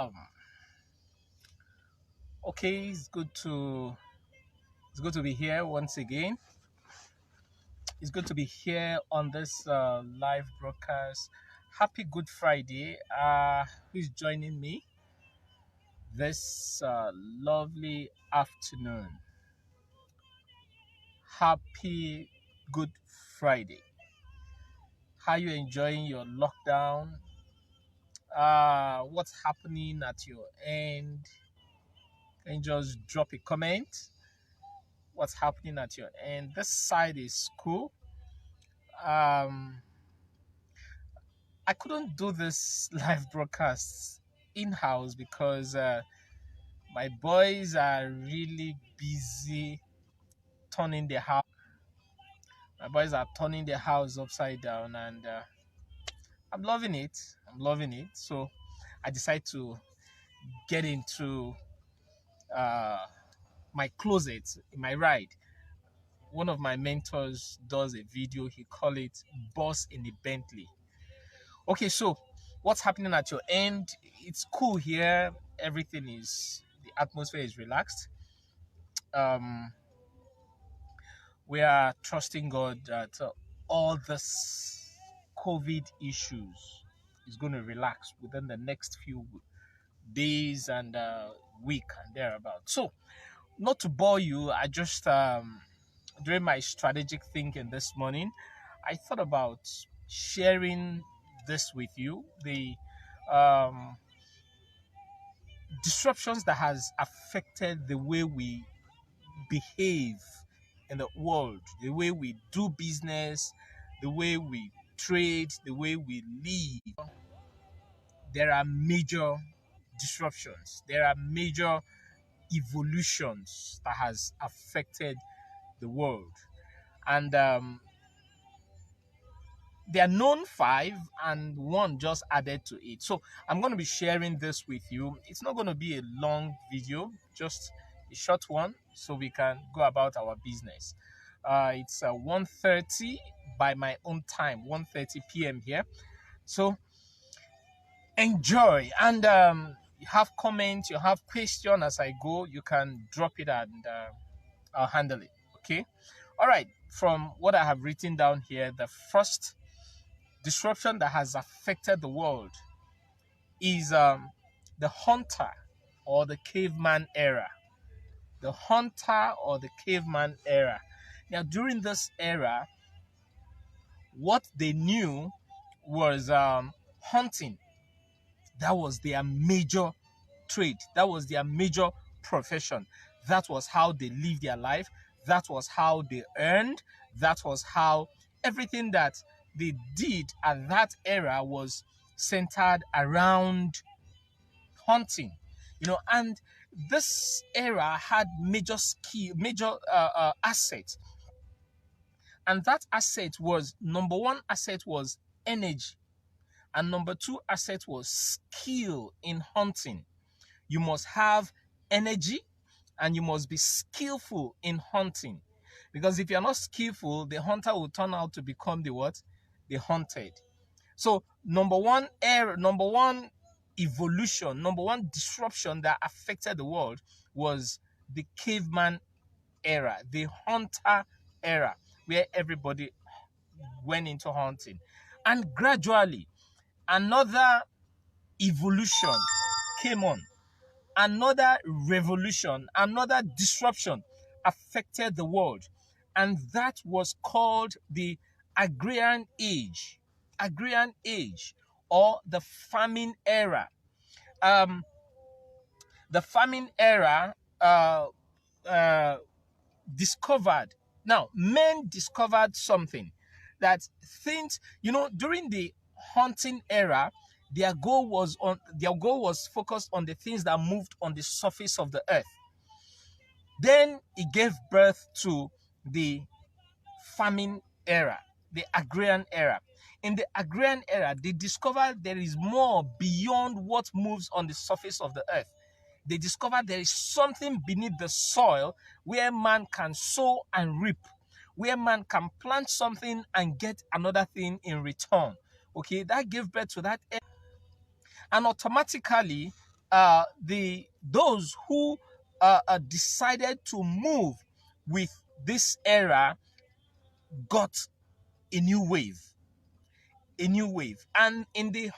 Um, okay, it's good to be here once again. It's good to be here on this live broadcast. Happy Good Friday. Who's joining me this lovely afternoon? Happy Good Friday. How you enjoying your lockdown? What's happening at your end? Can you just drop a comment? What's happening at your end? This side is cool. Um, I couldn't do this live broadcasts in house because my boys are really busy turning the house. My boys are turning the house upside down, and I'm loving it. I'm loving it. So I decided to get into uh, my closet in my ride. One of my mentors does a video. He call it "Boss in the Bentley." Okay, so what's happening at your end? It's cool here. Everything is the atmosphere is relaxed. Um, we are trusting God that all this COVID issues is going to relax within the next few days and week and thereabout. So, not to bore you, I just during my strategic thinking this morning, I thought about sharing this with you. The um, disruptions that has affected the way we behave in the world, the way we do business, the way we trade, the way we live. There are major disruptions. There are major evolutions that has affected the world, and there are known five, and one just added to it. So I'm going to be sharing this with you. It's not going to be a long video, just a short one, so we can go about our business. It's 1:30 by my own time, 1:30 p.m. here. So enjoy, and you have comments, you have question as I go, you can drop it, and I'll handle it. Okay. All right. From what I have written down here, the first disruption that has affected the world is the hunter or the caveman era. The hunter or the caveman era. Now, during this era, what they knew was hunting. That was their major trade. That was their major profession. That was how they lived their life. That was how they earned. That was how everything that they did at that era was centered around hunting. And this era had major assets. And that asset was, number one asset was energy. And number two asset was skill in hunting. You must have energy and you must be skillful in hunting. Because if you're not skillful, the hunter will turn out to become the what? The hunted. So number one evolution, number one disruption that affected the world was the caveman era, the hunter era, where everybody went into hunting. And gradually, another evolution came on. Another revolution, another disruption affected the world, and that was called the Aggrian Age. Aggrian Age, or the Famine Era. Um, the Famine Era uh, discovered. Now, men discovered something that things, during the hunting era, their goal was focused on the things that moved on the surface of the earth. Then it gave birth to the famine era, the Aggrian Era. In the Aggrian Era, they discovered there is more beyond what moves on the surface of the earth. They discovered there is something beneath the soil where man can sow and reap, where man can plant something and get another thing in return. Okay, that gave birth to that era. And automatically, those who decided to move with this era got a new wave, and in the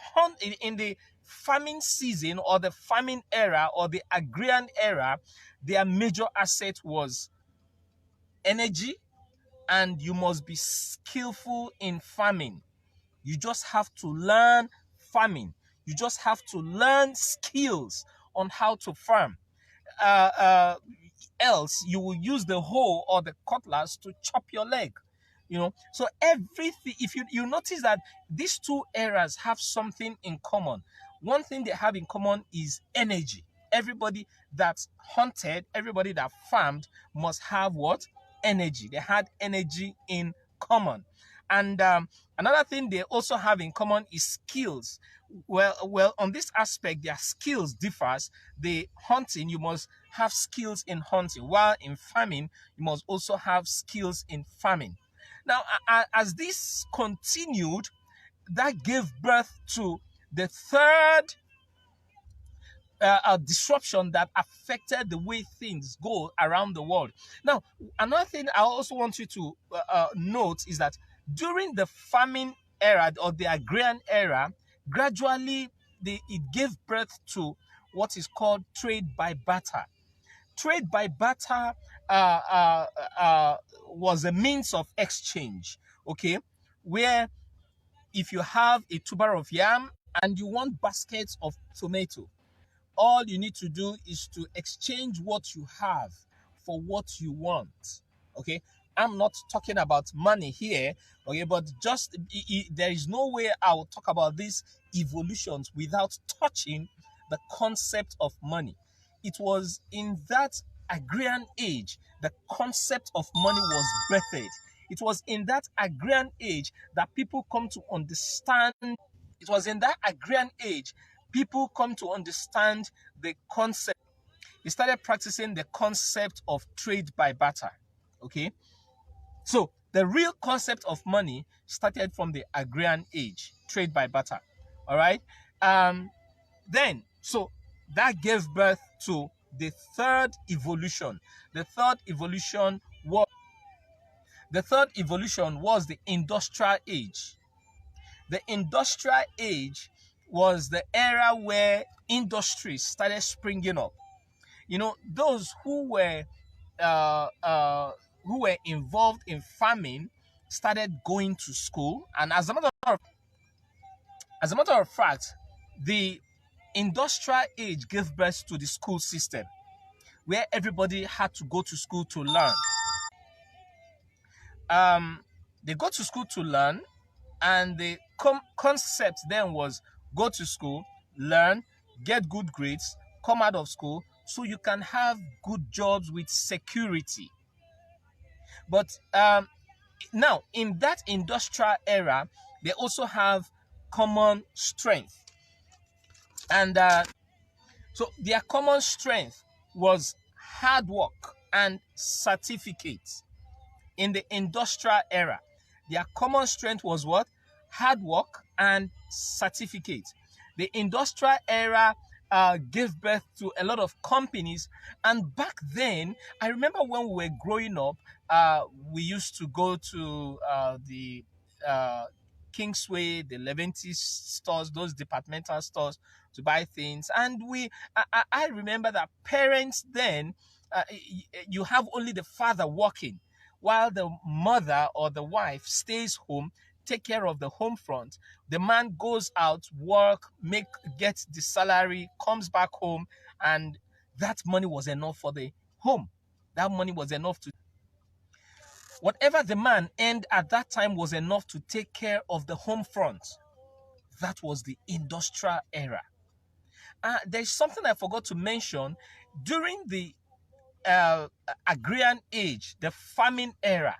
in the farming season, or the farming era, or the Aggrian era, their major asset was energy, and you must be skillful in farming. You just have to learn farming. You just have to learn skills on how to farm. Uh, uh, Else you will use the hoe or the cutlass to chop your leg. So everything, if you notice that these two eras have something in common. One thing they have in common is energy. Everybody that hunted, everybody that farmed must have what? Energy. They had energy in common. And another thing they also have in common is skills. Well, on this aspect, their skills differs. The hunting, you must have skills in hunting, while in farming, you must also have skills in farming. Now, as this continued, that gave birth to the third disruption that affected the way things go around the world. Now, another thing I also want you to note is that during the farming era, or the Aggrian era, gradually it gave birth to what is called trade by barter. Trade by barter was a means of exchange, okay, where if you have a tuber of yam and you want baskets of tomato, all you need to do is to exchange what you have for what you want. Okay, I'm not talking about money here, okay, but just there is no way I will talk about these evolutions without touching the concept of money. It was in that Aggrian age the concept of money was birthed. It was in that Aggrian age that people come to understand. It was in that Aggrian age people come to understand the concept. They started practicing the concept of trade by barter. Okay, so the real concept of money started from the Aggrian age, trade by barter. All right. Then, so that gave birth to the third evolution. The third evolution was the industrial age. The industrial age was the era where industries started springing up. Those uh, uh, who were involved in farming started going to school, and as a matter of fact, the industrial age gave birth to the school system, where everybody had to go to school to learn. Um, they go to school to learn, and the concept then was go to school, learn, get good grades, come out of school so you can have good jobs with security. But now, in that industrial era, they also have common strength. And so their common strength was hard work and certificates. In the industrial era, their common strength was what? Hard work and certificate. The industrial era gave birth to a lot of companies, and back then, I remember when we were growing up, we used to go to the Kingsway, the Leventis stores, those departmental stores, to buy things. And I remember that parents then, you have only the father working, while the mother or the wife stays home, take care of the home front. The man goes out, work, get the salary, comes back home, and that money was enough for the home. That money was enough to whatever the man earned at that time was enough to take care of the home front. That was the industrial era. There's something I forgot to mention. During the Aggrian age, the farming era,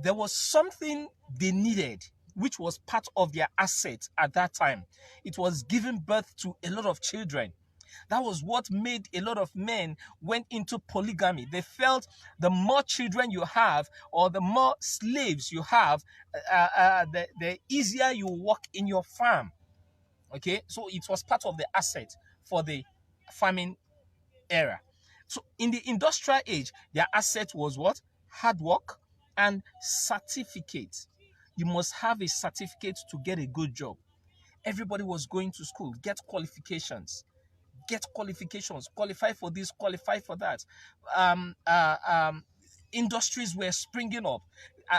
there was something they needed, which was part of their assets at that time. It was giving birth to a lot of children. That was what made a lot of men went into polygamy. They felt the more children you have, or the more slaves you have, the easier you work in your farm. Okay, so it was part of the asset for the farming era. So in the industrial age, their asset was what? Hard work and certificate. You must have a certificate to get a good job. Everybody was going to school, get qualifications, qualify for this, qualify for that. Um, uh, um, Industries were springing up.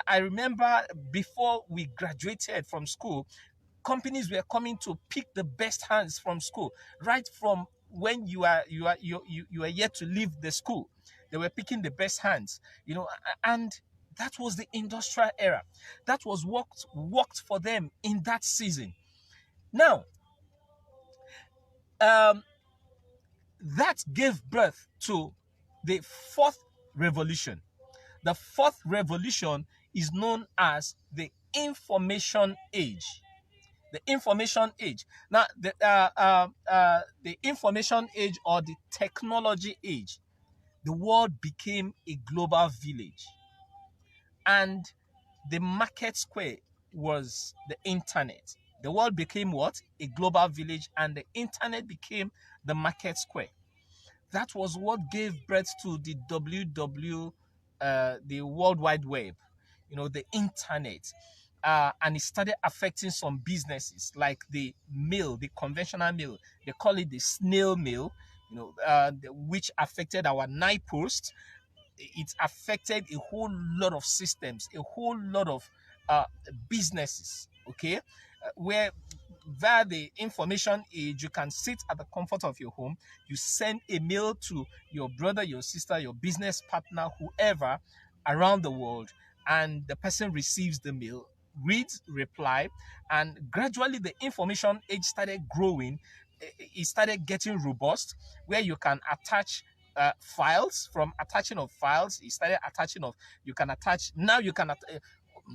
I remember before we graduated from school, companies were coming to pick the best hands from school, right from when you are yet to leave the school. They were picking the best hands, and that was the industrial era. That was what worked for them in that season. Now, um, that gave birth to the fourth revolution. The fourth revolution is known as the information age. The information age. Now, the information age or the technology age, the world became a global village, and the market square was the internet. The world became what? A global village, and the internet became the market square. That was what gave birth to the the World Wide Web, the internet. And it started affecting some businesses like the mail, the conventional mail. They call it the snail mail, which affected our night post. It affected a whole lot of systems, a whole lot of uh, businesses, okay? Where via the information age, you can sit at the comfort of your home, you send a mail to your brother, your sister, your business partner, whoever around the world, and the person receives the mail, reads, reply, and gradually the information age started growing. It started getting robust, where you can attach files. From attaching of files, it started attaching of, you can attach, now you can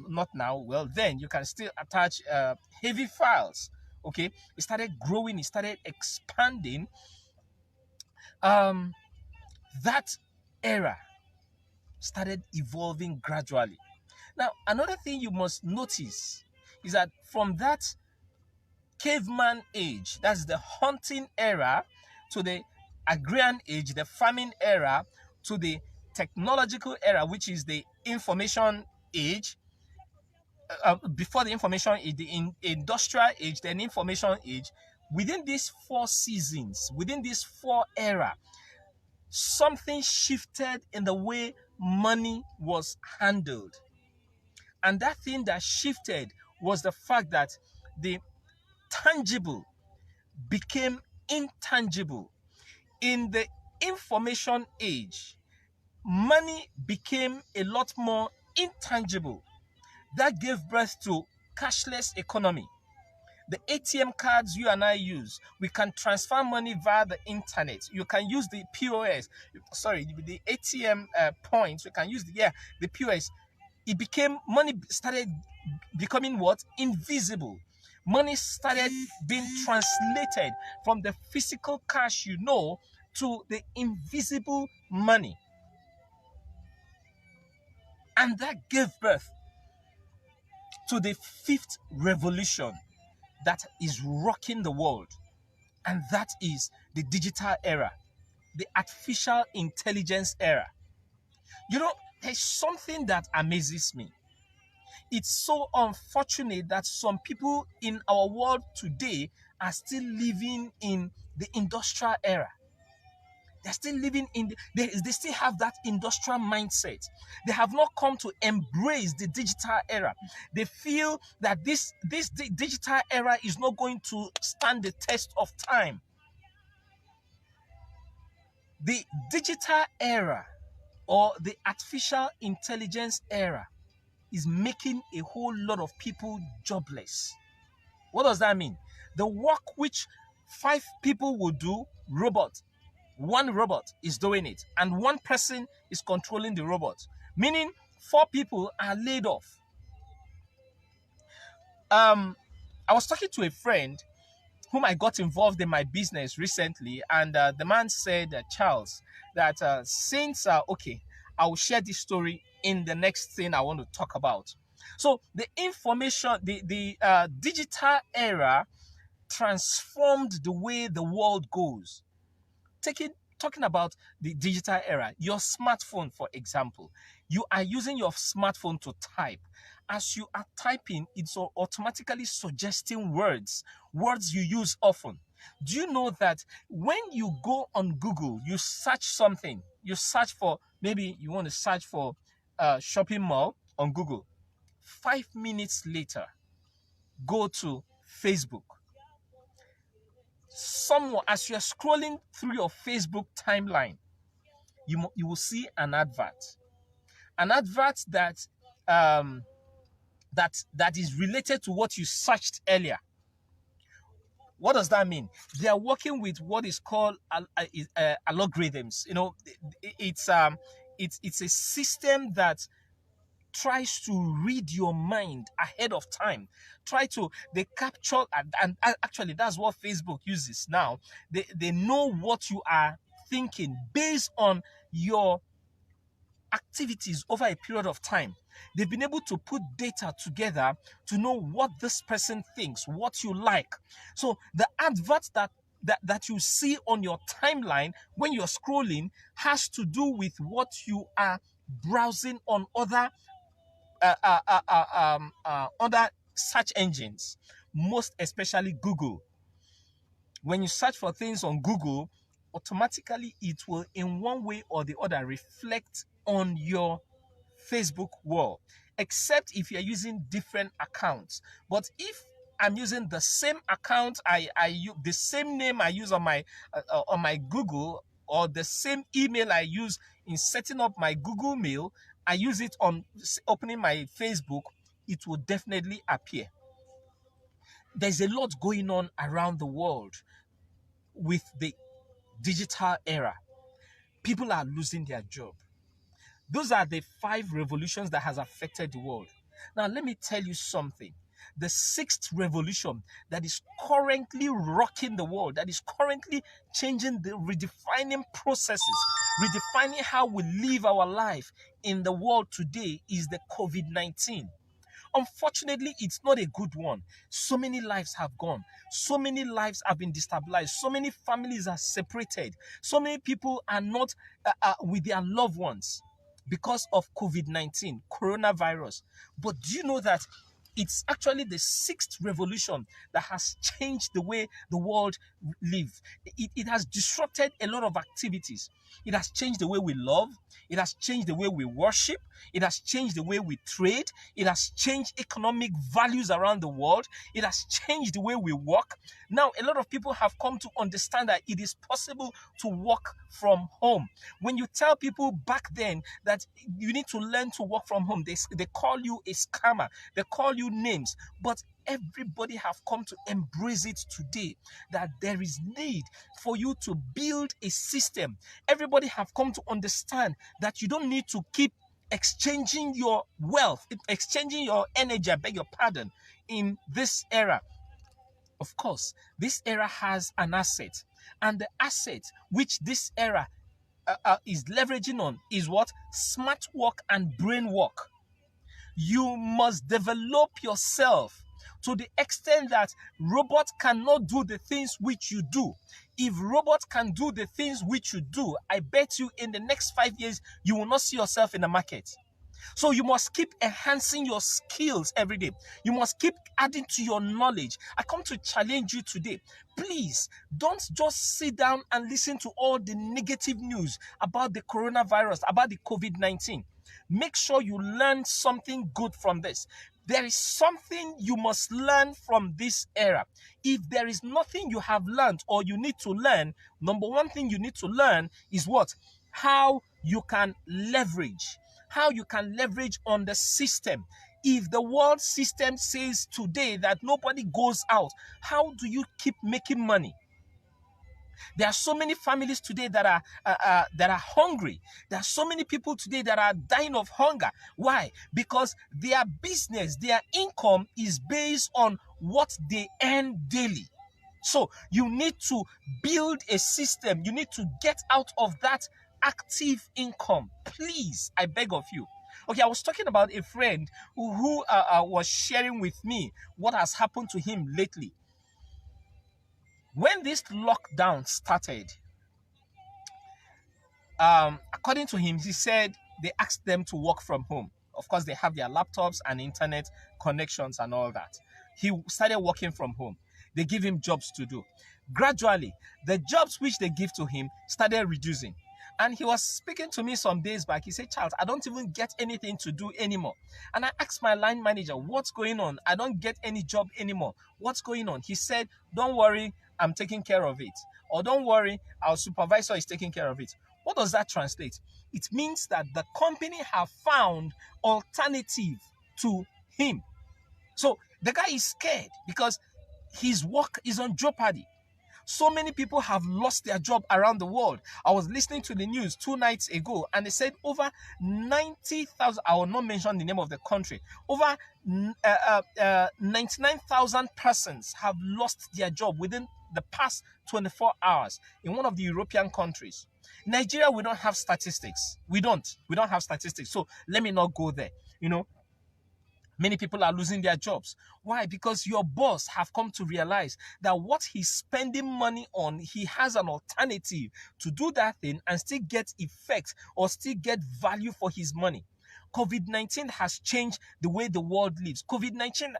not now, well, then you can still attach heavy files. Okay, it started growing, it started expanding. um that era started evolving gradually. Now, another thing you must notice is that from that caveman age, that's the hunting era, to the Aggrian age, the farming era, to the technological era, which is the information age. Before the information age, the industrial age, then information age. Within these four seasons, within these four era, something shifted in the way money was handled. And that thing that shifted was the fact that the tangible became intangible. In the information age, money became a lot more intangible. That gave birth to cashless economy. The ATM cards you and I use, we can transfer money via the internet. You can use the POS, sorry, the ATM points. We can use the POS. It became, money started becoming what? Invisible. Money started being translated from the physical cash to the invisible money. And that gave birth to the fifth revolution that is rocking the world. And that is the digital era, the artificial intelligence era. There's something that amazes me. It's so unfortunate that some people in our world today are still living in the industrial era. They're still living in they still have that industrial mindset. They have not come to embrace the digital era. They feel that this digital era is not going to stand the test of time. The digital era, or the artificial intelligence era, is making a whole lot of people jobless. What does that mean? The work which 5 people will do, one robot is doing it, and one person is controlling the robot, meaning 4 people are laid off. I was talking to a friend whom I got involved in my business recently, and the man said, Charles, that since okay, I will share this story in the next thing I want to talk about. So the information, the digital era transformed the way the world goes. Talking about the digital era, your smartphone, for example, you are using your smartphone to type. As you are typing, it's automatically suggesting words you use often. Do you know that when you go on Google, you search something, you search for, maybe you want to search for shopping mall on Google. 5 minutes later, go to Facebook. Someone, as you're scrolling through your Facebook timeline, you will see an advert. An advert that is related to what you searched earlier. What does that mean? They are working with what is called algorithms. It's a system that tries to read your mind ahead of time. They capture, and actually that's what Facebook uses now. They know what you are thinking based on your activities over a period of time. They've been able to put data together to know what this person thinks, what you like. So the adverts that you see on your timeline when you're scrolling has to do with what you are browsing on other search engines, most especially Google. When you search for things on Google, automatically it will in one way or the other reflect on your Facebook wall, except if you're using different accounts. But if I'm using the same account, the same name I use on my Google, or the same email I use in setting up my Google Mail, I use it on opening my Facebook, it will definitely appear. There's a lot going on around the world with the digital era. People are losing their job. Those are the 5 revolutions that has affected the world. Now, let me tell you something. The 6th revolution that is currently rocking the world, that is currently changing redefining processes, redefining how we live our life in the world today, is the COVID-19. Unfortunately, it's not a good one. So many lives have gone. So many lives have been destabilized. So many families are separated. So many people are not with their loved ones because of COVID-19, coronavirus. But do you know that it's actually the 6th revolution that has changed the way the world lives? It has disrupted a lot of activities. It has changed the way we love. It has changed the way we worship. It has changed the way we trade. It has changed economic values around the world. It has changed the way we work. Now, a lot of people have come to understand that it is possible to work from home. When you tell people back then that you need to learn to work from home, they call you a scammer. They call you names. But everybody have come to embrace it today, that there is need for you to build a system. Everybody have come to understand that you don't need to keep exchanging your wealth, exchanging your energy, I beg your pardon, in this era. Of course, this era has an asset, and the asset which this era is leveraging on is what? Smart work and brain work. You must develop yourself to the extent that robots cannot do the things which you do. If robots can do the things which you do, I bet you in the next 5 years, you will not see yourself in the market. So you must keep enhancing your skills every day. You must keep adding to your knowledge. I come to challenge you today. Please don't just sit down and listen to all the negative news about the coronavirus, about the COVID-19. Make sure you learn something good from this. There is something you must learn from this era. If there is nothing you have learned or you need to learn, number one thing you need to learn is what? How you can leverage. How you can leverage on the system. If the world system says today that nobody goes out, how do you keep making money? There are so many families today that are hungry. There are so many people today that are dying of hunger. Why? Because their business, their income is based on what they earn daily. So you need to build a system. You need to get out of that active income. Please, I beg of you. Okay, I was talking about a friend who was sharing with me what has happened to him lately. When this lockdown started, according to him, he said they asked them to work from home. Of course, they have their laptops and internet connections and all that. He started working from home. They give him jobs to do. Gradually, the jobs which they give to him started reducing. And he was speaking to me some days back. He said, Charles, I don't even get anything to do anymore. And I asked my line manager, what's going on? I don't get any job anymore. What's going on? He said, don't worry, I'm taking care of it. Or don't worry, our supervisor is taking care of it. What does that translate? It means that the company have found alternative to him. So the guy is scared because his work is on jeopardy. So many people have lost their job around the world. I was listening to the news 2 nights ago, and they said over 90,000, I will not mention the name of the country, over 99,000 persons have lost their job within the past 24 hours in one of the European countries. Nigeria, we don't have statistics. We don't have statistics. So let me not go there. Many people are losing their jobs. Why? Because your boss have come to realize that what he's spending money on, he has an alternative to do that thing and still get effect or still get value for his money. COVID-19 has changed the way the world lives. COVID-19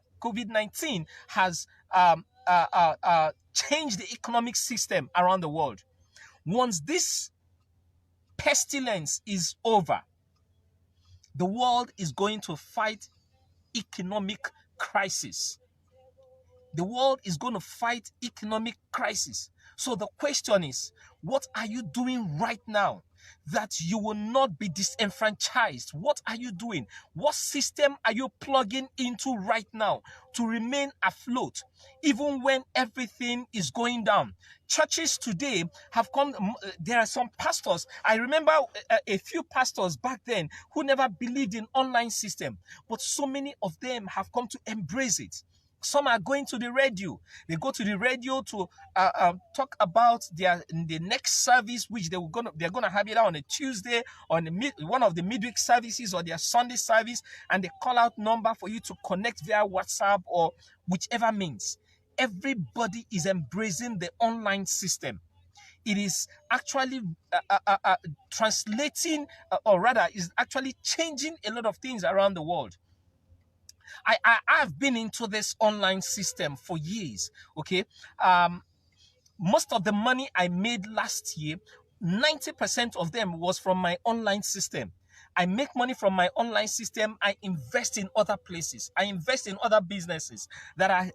has changed the economic system around the world. Once this pestilence is over, the world is going to fight economic crisis. The world is going to fight economic crisis. So the question is, what are you doing right now that you will not be disenfranchised? What are you doing? What system are you plugging into right now to remain afloat, even when everything is going down? Churches today have come, there are some pastors. I remember a few pastors back then who never believed in online system, but so many of them have come to embrace it. Some are going to the radio. They go to the radio to talk about the next service, which they're gonna have it on a Tuesday, on one of the midweek services or their Sunday service, and they call out number for you to connect via WhatsApp or whichever means. Everybody is embracing the online system. It is actually translating, or rather, is actually changing a lot of things around the world. I've been into this online system for years. Okay, most of the money I made last year, 90% of them was from my online system. I make money from my online system. I invest in other places. I invest in other businesses that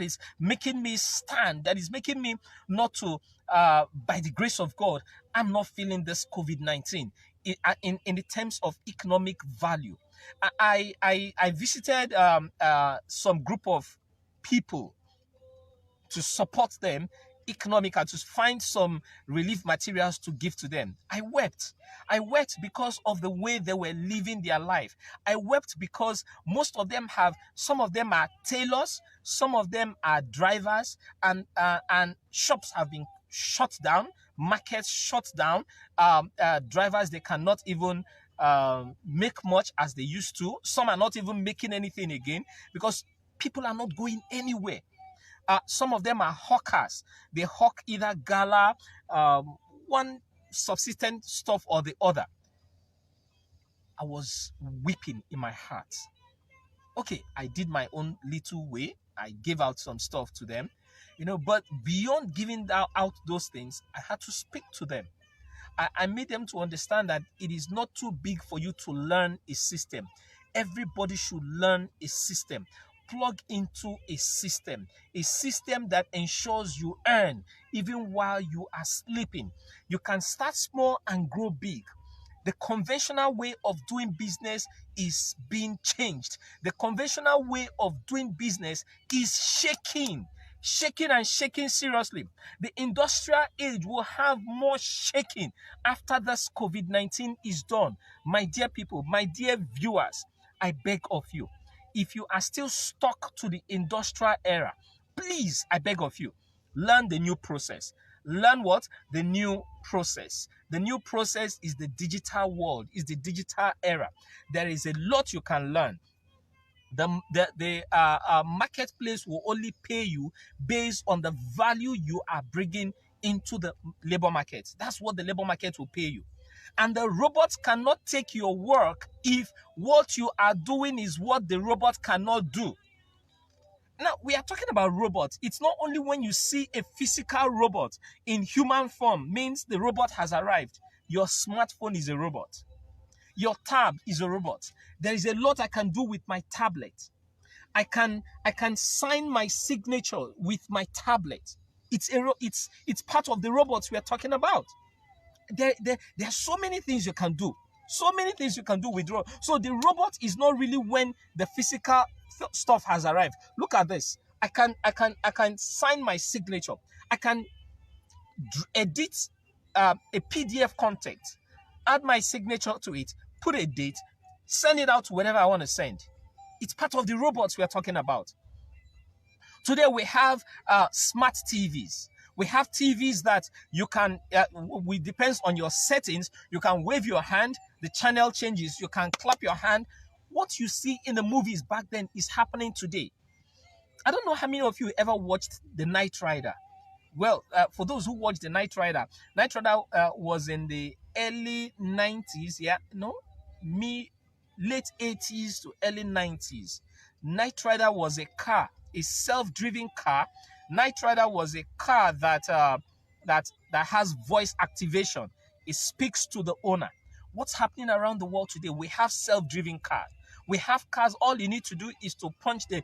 is making me stand. That is making me not to, by the grace of God, I'm not feeling this COVID-19 in the terms of economic value. I visited some group of people to support them economically, to find some relief materials to give to them. I wept because of the way they were living their life. I wept because most of them some of them are tailors, some of them are drivers, and shops have been shut down, markets shut down. Drivers, they cannot even make much as they used to. Some are not even making anything again because people are not going anywhere. Some of them are hawkers. They hawk either gala, one subsistent stuff or the other. I was weeping in my heart. Okay, I did my own little way. I gave out some stuff to them, but beyond giving out those things, I had to speak to them. I made them to understand that it is not too big for you to learn a system. Everybody should learn a system. Plug into a system that ensures you earn even while you are sleeping. You can start small and grow big. The conventional way of doing business is being changed. The conventional way of doing business is shaking seriously. The industrial age will have more shaking after this COVID-19 is done. My dear people, my dear viewers, I beg of you, if you are still stuck to the industrial era, please, I beg of you, learn the new process. Learn what? The new process. The new process is the digital world, is the digital era. There is a lot you can learn. The marketplace will only pay you based on the value you are bringing into the labor market. That's what the labor market will pay you. And the robots cannot take your work if what you are doing is what the robot cannot do. Now, we are talking about robots. It's not only when you see a physical robot in human form means the robot has arrived. Your smartphone is a robot. Your tab is a robot. There is a lot I can do with my tablet. I can sign my signature with my tablet. It's part of the robots we are talking about. There are so many things you can do. So many things you can do with robot. So the robot is not really when the physical stuff has arrived. Look at this. I can sign my signature. I can edit a PDF content, add my signature to it, put a date, send it out to wherever I want to send. It's part of the robots we are talking about. Today we have smart TVs. We have TVs that you can, it depends on your settings, you can wave your hand, the channel changes, you can clap your hand. What you see in the movies back then is happening today. I don't know how many of you ever watched The Knight Rider. Well, for those who watched The Knight Rider was in the early 90s, late 80s to early 90s. Knight Rider was a car, a self-driven car. Knight Rider was a car that has voice activation. It speaks to the owner. What's happening around the world today? We have self-driven cars. We have cars. All you need to do is to punch the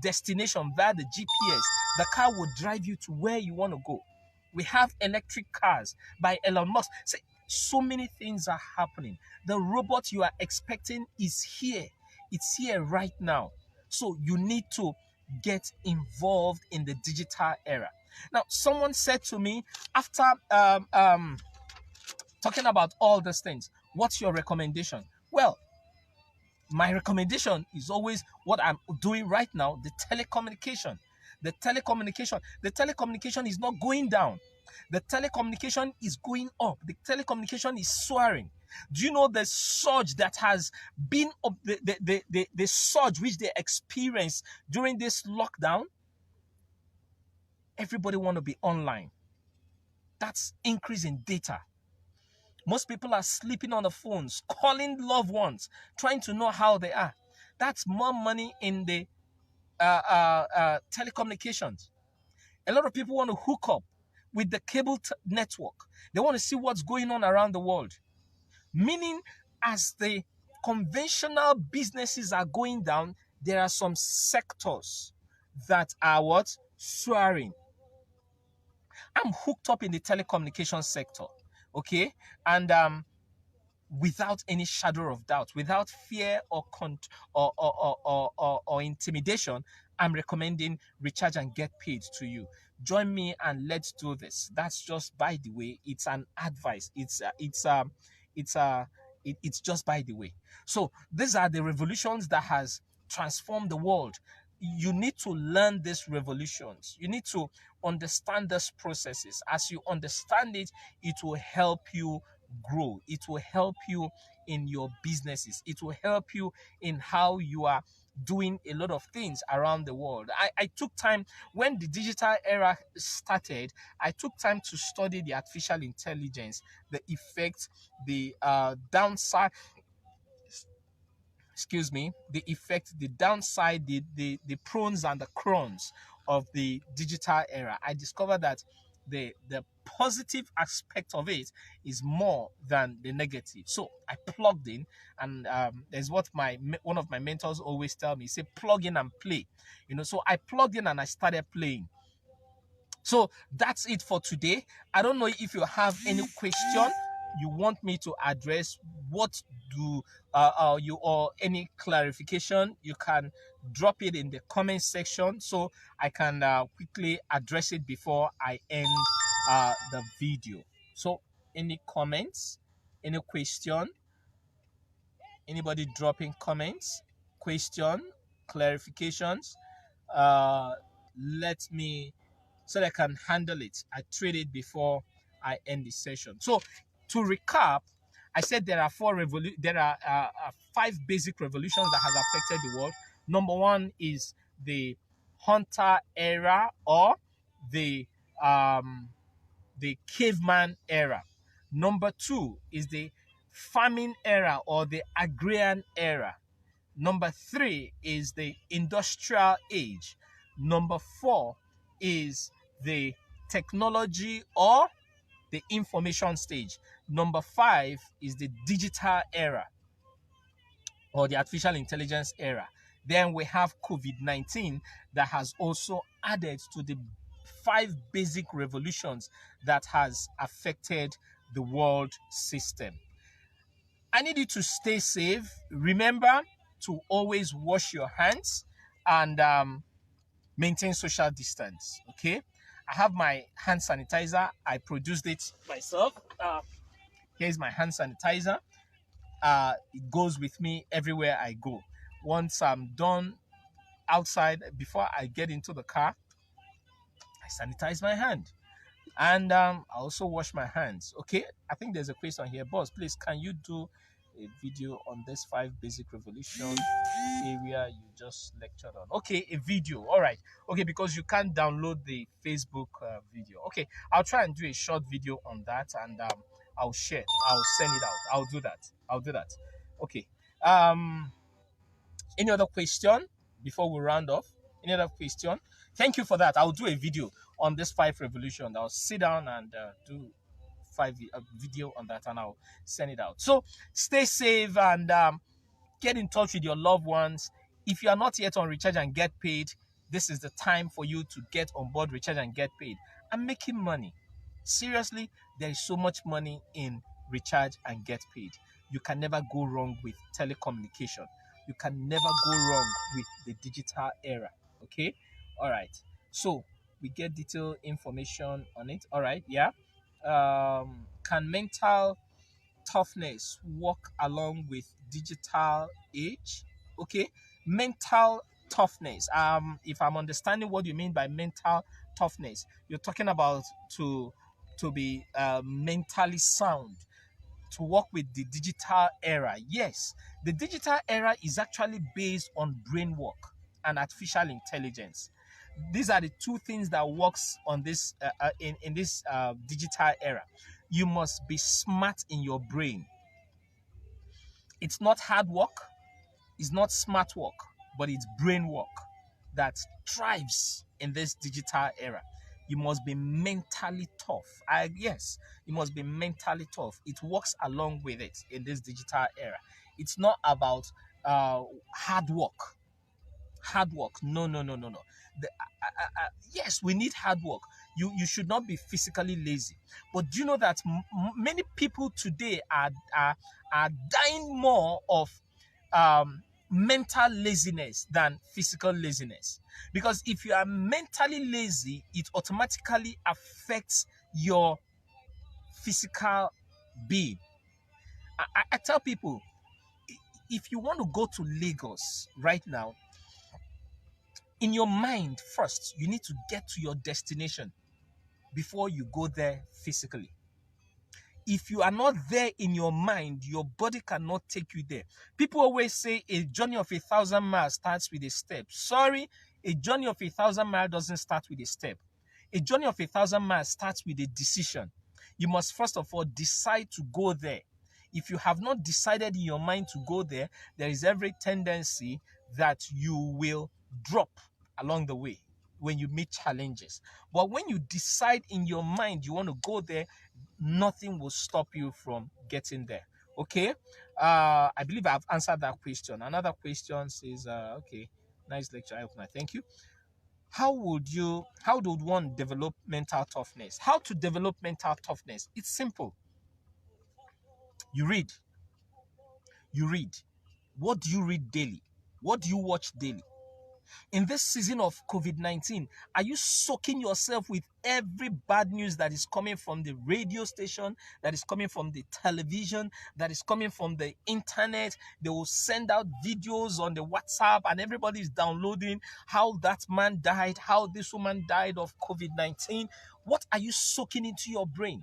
destination via the GPS. The car will drive you to where you want to go. We have electric cars by Elon Musk. So many things are happening. The robot you are expecting is here. It's here right now. So you need to get involved in the digital era. Now, someone said to me after talking about all these things, what's your recommendation? Well, my recommendation is always what I'm doing right now, the telecommunication. The telecommunication is not going down. The telecommunication is going up. The telecommunication is soaring. Do you know the surge that has been the surge which they experienced during this lockdown? Everybody want to be online. That's increase in data. Most people are sleeping on the phones, calling loved ones, trying to know how they are. That's more money in the telecommunications. A lot of people want to hook up with the cable network. They want to see what's going on around the world. Meaning, as the conventional businesses are going down, there are some sectors that are what? Soaring. I'm hooked up in the telecommunication sector, okay? And without any shadow of doubt, without fear or intimidation, I'm recommending Recharge and Get Paid to you. Join me and let's do this. That's just by the way. It's an advice. It's just by the way. So these are the revolutions that has transformed the world. You need to learn these revolutions. You need to understand these processes. As you understand it, it will help you grow. It will help you in your businesses. It will help you in how you are doing a lot of things around the world. I took time when the digital era started. I took time to study the artificial intelligence, the effects, the downside, the effect, the downside, the pros and the cons of the digital era. I discovered that the positive aspect of it is more than the negative. So I plugged in, and there's what one of my mentors always tell me: say plug in and play. So I plugged in and I started playing. So that's it for today. I don't know if you have any question you want me to address. What do you or any clarification, you can drop it in the comment section so I can quickly address it before I end the video. So any comments, any question, anybody dropping comments, question, clarifications, let me, so that I can handle it. I treat it before I end the session. So to recap, I said there are five basic revolutions that has affected the world. Number one is the Hunter era, or the Caveman era. Number two is the farming era or the Aggrian era. Number 3 is the industrial age. Number 4 is the technology or the information stage. Number 5 is the digital era or the artificial intelligence era. Then we have COVID-19 that has also added to the 5 basic revolutions that has affected the world system. I need you to stay safe. Remember to always wash your hands and maintain social distance. Okay, I have my hand sanitizer. I produced it myself. Here's my hand sanitizer. It goes with me everywhere I go. Once I'm done outside, before I get into the car, I sanitize my hand. And I also wash my hands. Okay, I think there's a question here. Boss, please, can you do a video on this 5 basic revolution area you just lectured on? Okay, a video. All right. Okay, because you can't download the Facebook video. Okay, I'll try and do a short video on that, and I'll share. I'll send it out. I'll do that. Okay. Any other question before we round off? Any other question? Thank you for that. I'll do a video on this 5 revolution. I'll sit down and do a video on that, and I'll send it out. So stay safe and get in touch with your loved ones. If you are not yet on Recharge and Get Paid, this is the time for you to get on board Recharge and Get Paid. I'm making money. Seriously, there is so much money in Recharge and Get Paid. You can never go wrong with telecommunication. You can never go wrong with the digital era. Okay? All right. So we get detailed information on it. All right. Yeah. Can mental toughness work along with digital age? Okay. Mental toughness. If I'm understanding what you mean by mental toughness, you're talking about to be mentally sound, to work with the digital era. Yes, the digital era is actually based on brain work and artificial intelligence. These are the 2 things that works on this in this digital era. You must be smart in your brain. It's not hard work, it's not smart work, but it's brain work that thrives in this digital era. You must be mentally tough. Yes, you must be mentally tough. It works along with it in this digital era. It's not about hard work. Hard work. No. Yes, we need hard work. You should not be physically lazy. But do you know that many people today are dying more of mental laziness than physical laziness? Because if you are mentally lazy, it automatically affects your physical being. I tell people, if you want to go to Lagos right now, in your mind first, you need to get to your destination before you go there physically. If you are not there in your mind, your body cannot take you there. People always say a journey of 1,000 miles starts with a step. Sorry, a journey of 1,000 miles doesn't start with a step. A journey of 1,000 miles starts with a decision. You must first of all decide to go there. If you have not decided in your mind to go there, there is every tendency that you will drop along the way when you meet challenges. But when you decide in your mind you want to go there, nothing will stop you from getting there. Okay, I believe I've answered that question. Another question says, okay, nice lecture, eye opener. Thank you. How would one develop mental toughness? How to develop mental toughness? It's simple. You read. What do you read daily? What do you watch daily? In this season of COVID-19, are you soaking yourself with every bad news that is coming from the radio station, that is coming from the television, that is coming from the internet? They will send out videos on the WhatsApp and everybody is downloading how that man died, how this woman died of COVID-19. What are you soaking into your brain?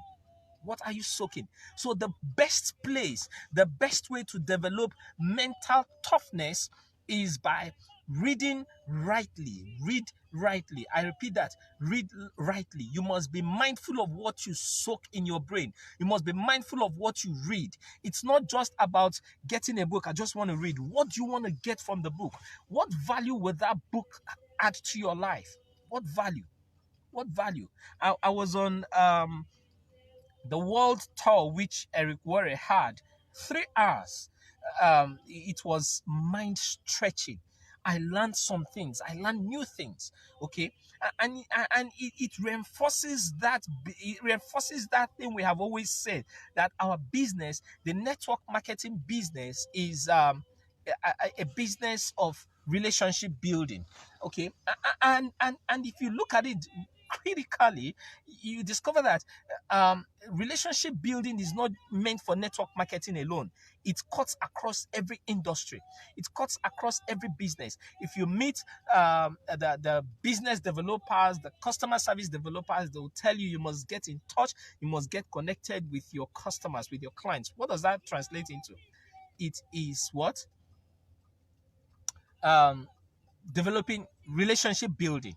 What are you soaking? So the best place, the best way to develop mental toughness is by Reading rightly. Read rightly. I repeat that. Read rightly. You must be mindful of what you soak in your brain. You must be mindful of what you read. It's not just about getting a book. I just want to read. What do you want to get from the book? What value will that book add to your life? What value? What value? I was on the world tour which Eric Worre had, 3 hours. It was mind stretching. I learned some things. I learned new things. Okay, and it reinforces that. It reinforces that thing we have always said, that our business, the network marketing business, is a business of relationship building. Okay, and if you look at it critically, you discover that relationship building is not meant for network marketing alone. It cuts across every industry. It cuts across every business. If you meet the business developers, the customer service developers, they will tell you must get in touch, you must get connected with your customers, with your clients. What does that translate into? It is what? Um, Developing relationship building.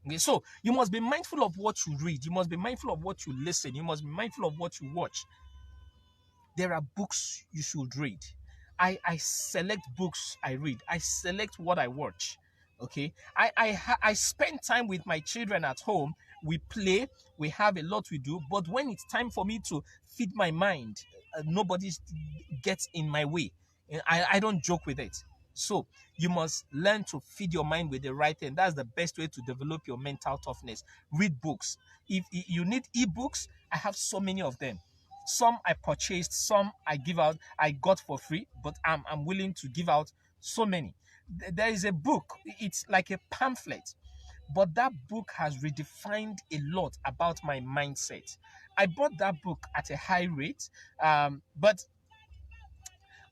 Okay, so you must be mindful of what you read, you must be mindful of what you listen, you must be mindful of what you watch. There are books you should read. I select books I read. I select what I watch. Okay. I spend time with my children at home. We play. We have a lot we do. But when it's time for me to feed my mind, nobody gets in my way. I don't joke with it. So you must learn to feed your mind with the right thing. That's the best way to develop your mental toughness. Read books. If you need ebooks, I have so many of them. Some I purchased, some I give out, I got for free, but I'm willing to give out so many. There is a book, it's like a pamphlet, but that book has redefined a lot about my mindset. I bought that book at a high rate, but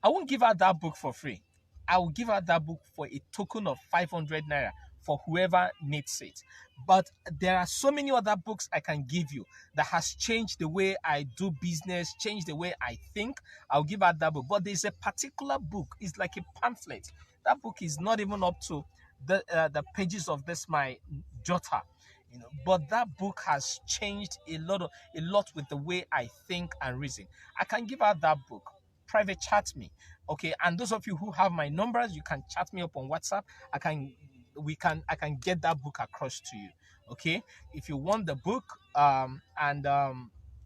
I won't give out that book for free. I will give out that book for a token of 500 naira for whoever needs it. But there are so many other books I can give you that has changed the way I do business, changed the way I think. I'll give out that book. But there's a particular book. It's like a pamphlet. That book is not even up to the pages of this my jotter. But that book has changed a lot with the way I think and reason. I can give out that book. Private chat me. Okay, and those of you who have my numbers, you can chat me up on WhatsApp. I can get that book across to you. Okay, if you want the book, and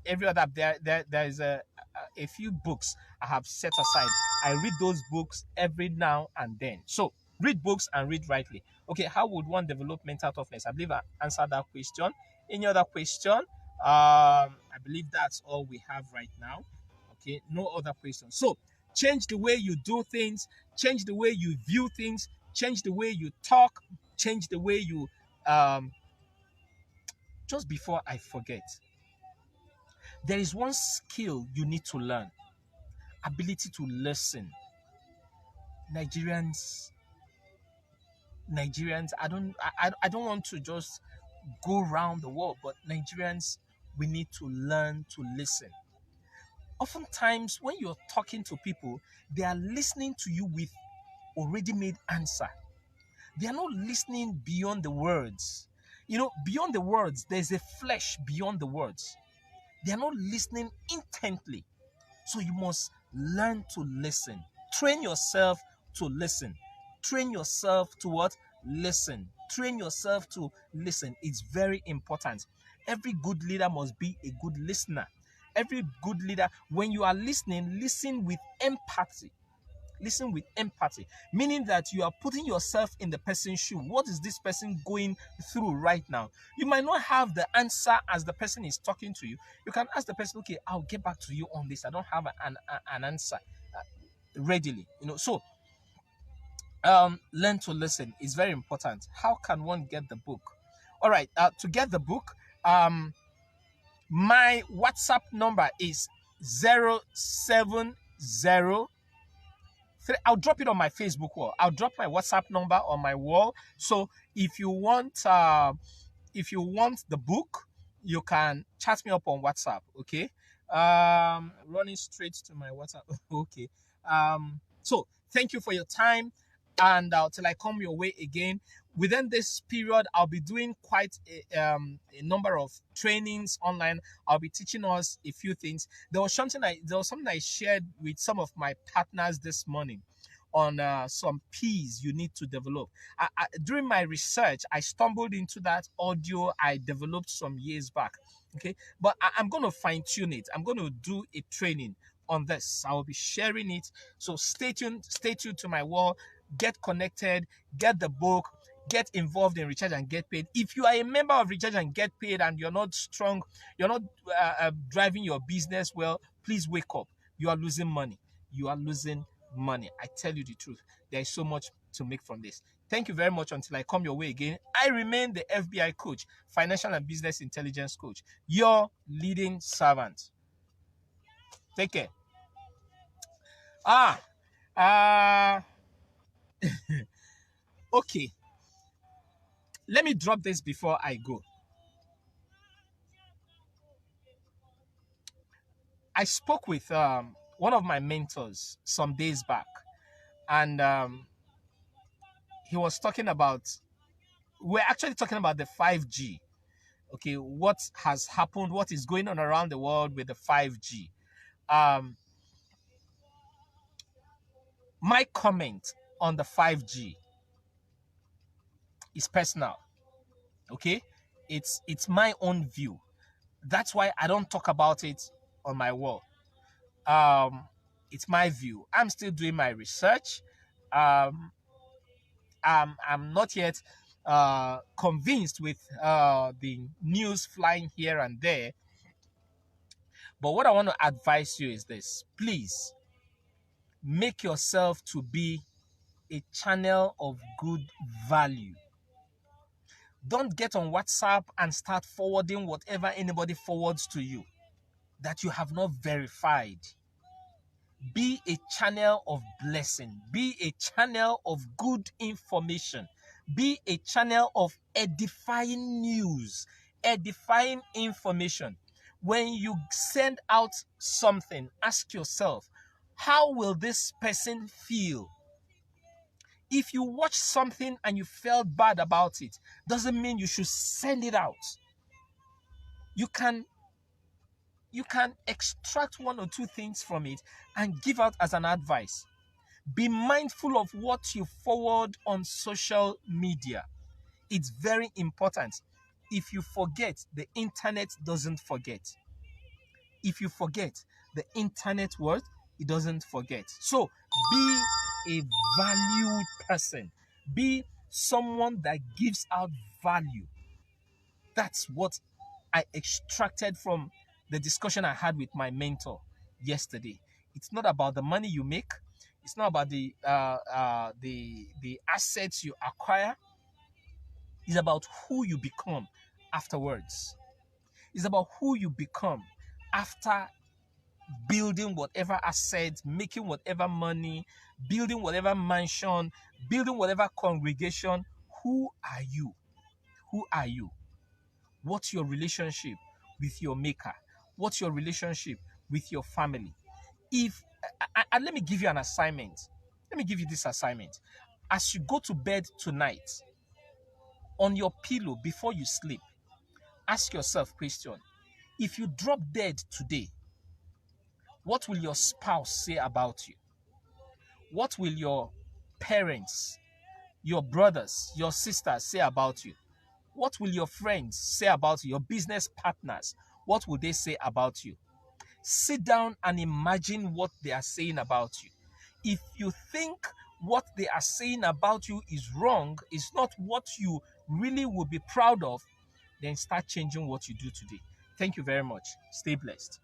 every other, there is a few books I have set aside. I read those books every now and then. So read books and read rightly. Okay, how would one develop mental toughness? I believe I answered that question. Any other question? I believe that's all we have right now. Okay, no other questions. So change the way you do things, change the way you view things, change the way you talk, change the way you just before I forget, there is one skill you need to learn: ability to listen. Nigerians, Nigerians, I don't want to just go around the world, but Nigerians, we need to learn to listen. Oftentimes, when you're talking to people, they are listening to you with already made answer. They are not listening beyond the words. Beyond the words, there's a flesh beyond the words. They are not listening intently. So you must learn to listen. Train yourself to listen. Train yourself to what? Listen. Train yourself to listen. It's very important. Every good leader must be a good listener. Every good leader, when you are listening, listen with empathy. Listen with empathy, meaning that you are putting yourself in the person's shoe. What is this person going through right now? You might not have the answer as the person is talking to you. You can ask the person, okay, I'll get back to you on this. I don't have an answer readily. So learn to listen is very important. How can one get the book? All right, to get the book, my WhatsApp number is 070. I'll drop it on my Facebook wall. I'll drop my WhatsApp number on my wall. So if you want the book, you can chat me up on WhatsApp. Okay. Running straight to my WhatsApp. Okay. So thank you for your time. And till I come your way again. Within this period, I'll be doing quite a number of trainings online. I'll be teaching us a few things. There was something I shared with some of my partners this morning on some P's you need to develop. During my research, I stumbled into that audio I developed some years back. Okay, but I'm going to fine tune it. I'm going to do a training on this. I will be sharing it. So stay tuned. Stay tuned to my wall. Get connected. Get the book. Get involved in Recharge and Get Paid. If you are a member of Recharge and Get Paid and you're not strong, you're not driving your business well, please wake up. You are losing money. You are losing money. I tell you the truth. There is so much to make from this. Thank you very much. Until I come your way again, I remain the FBI coach, financial and business intelligence coach, your leading servant. Take care. Okay. Let me drop this before I go. I spoke with one of my mentors some days back, and he was talking about, we're actually talking about the 5G. Okay, what has happened, what is going on around the world with the 5G. My comment on the 5G is personal. Okay, it's my own view. That's why I don't talk about it on my wall. It's my view. I'm still doing my research. I'm not yet convinced with the news flying here and there. But what I want to advise you is this: please make yourself to be a channel of good value. Don't get on WhatsApp and start forwarding whatever anybody forwards to you that you have not verified. Be a channel of blessing. Be a channel of good information. Be a channel of edifying news, edifying information. When you send out something, ask yourself, how will this person feel? If you watch something and you felt bad about it, doesn't mean you should send it out. You can extract one or two things from it and give out as an advice. Be mindful of what you forward on social media. It's very important. If you forget, the internet doesn't forget. If you forget, the internet what? It doesn't forget. So be a valued person. Be someone that gives out value. That's what I extracted from the discussion I had with my mentor yesterday. It's not about the money you make. It's not about the assets you acquire. It's about who you become afterwards. It's about who you become after building whatever assets, making whatever money, building whatever mansion, building whatever congregation. Who are you? Who are you? What's your relationship with your maker? What's your relationship with your family? If and let me give you an assignment. Let me give you this assignment. As you go to bed tonight, on your pillow before you sleep, ask yourself question. If you drop dead today, what will your spouse say about you? What will your parents, your brothers, your sisters say about you? What will your friends say about you? Your business partners, what will they say about you? Sit down and imagine what they are saying about you. If you think what they are saying about you is wrong, is not what you really will be proud of, then start changing what you do today. Thank you very much. Stay blessed.